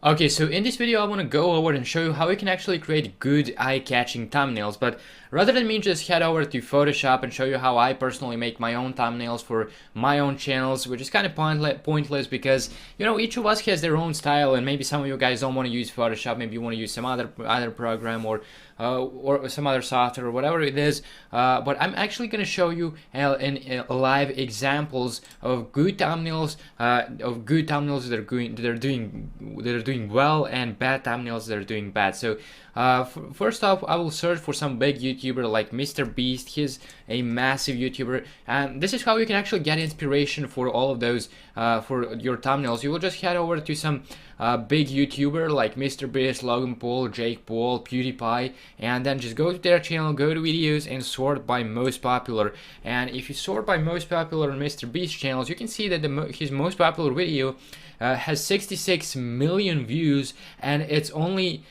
Okay, so in this video I want to go over and show you how you can actually create good eye-catching thumbnails, but rather than me just head over to Photoshop and show you how I personally make my own thumbnails for my own channels, which is kind of pointless because, you know, each of us has their own style, and maybe some of you guys don't want to use Photoshop, maybe you want to use some other program or some other software or whatever it is, but I'm actually going to show you in live examples of good thumbnails, that are doing well, and bad thumbnails that are doing bad. So first off, I will search for some big YouTuber like Mr. Beast. He's a massive YouTuber, and this is how you can actually get inspiration for all of those for your thumbnails. You will just head over to some big YouTuber like Mr. Beast, Logan Paul, Jake Paul, PewDiePie, and then just go to their channel, go to videos, and sort by most popular. And if you sort by most popular on Mr. Beast channels, you can see that his most popular video has 66 million views, and it's only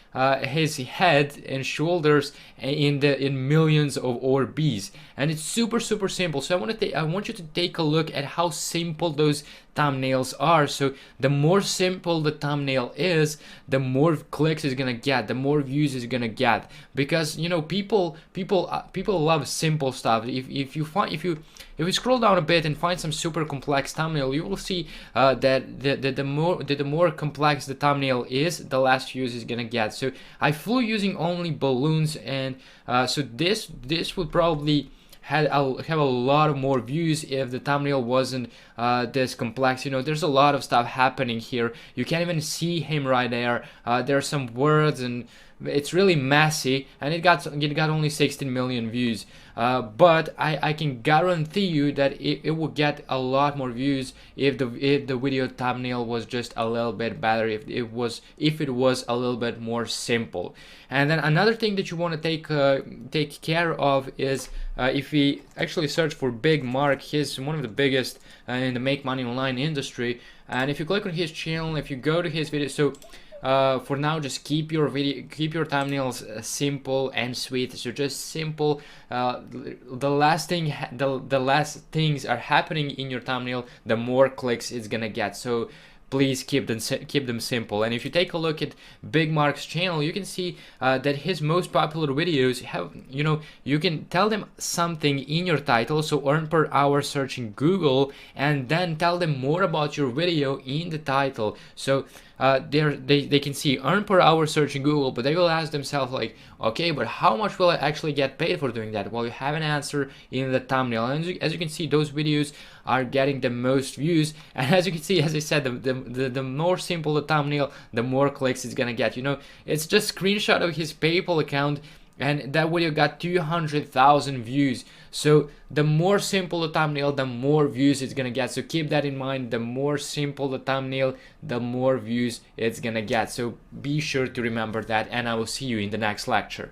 his head and shoulders in millions of ORBs, and it's super simple. So I want you to take a look at how simple those thumbnails are. So the more simple the thumbnail is, the more clicks it's gonna get, the more views it's gonna get, because you know people love simple stuff. If you scroll down a bit and find some super complex thumbnail, you will see that the more complex the thumbnail is, the less views it's gonna get. So I flew using only balloons, and so this would probably have a lot of more views if the thumbnail wasn't this complex. You know, there's a lot of stuff happening here. You can't even see him right there. There's some words, and it's really messy, and it got only 16 million views. But I can guarantee you that it will get a lot more views if the video thumbnail was just a little bit better, if it was a little bit more simple. And then another thing that you want to take care of is if we actually search for Big Mark. He's one of the biggest in the make money online industry, and if you click on his channel, if you go to his video, so for now, just keep your thumbnails simple and sweet. So just simple. The last things are happening in your thumbnail, the more clicks it's gonna get. So please keep them simple. And if you take a look at Big Mark's channel, you can see that his most popular videos have, you know, you can tell them something in your title, so earn per hour searching Google, and then tell them more about your video in the title. So they can see earn per hour searching Google, but they will ask themselves like, okay, but how much will I actually get paid for doing that? Well, you have an answer in the thumbnail, and as you can see, those videos are getting the most views. And as you can see, as I said, the more simple the thumbnail, the more clicks it's gonna get. You know, it's just screenshot of his PayPal account, and that video got 200,000 views. So the more simple the thumbnail, the more views it's gonna get. So keep that in mind. The more simple the thumbnail, the more views it's gonna get. So be sure to remember that, and I will see you in the next lecture.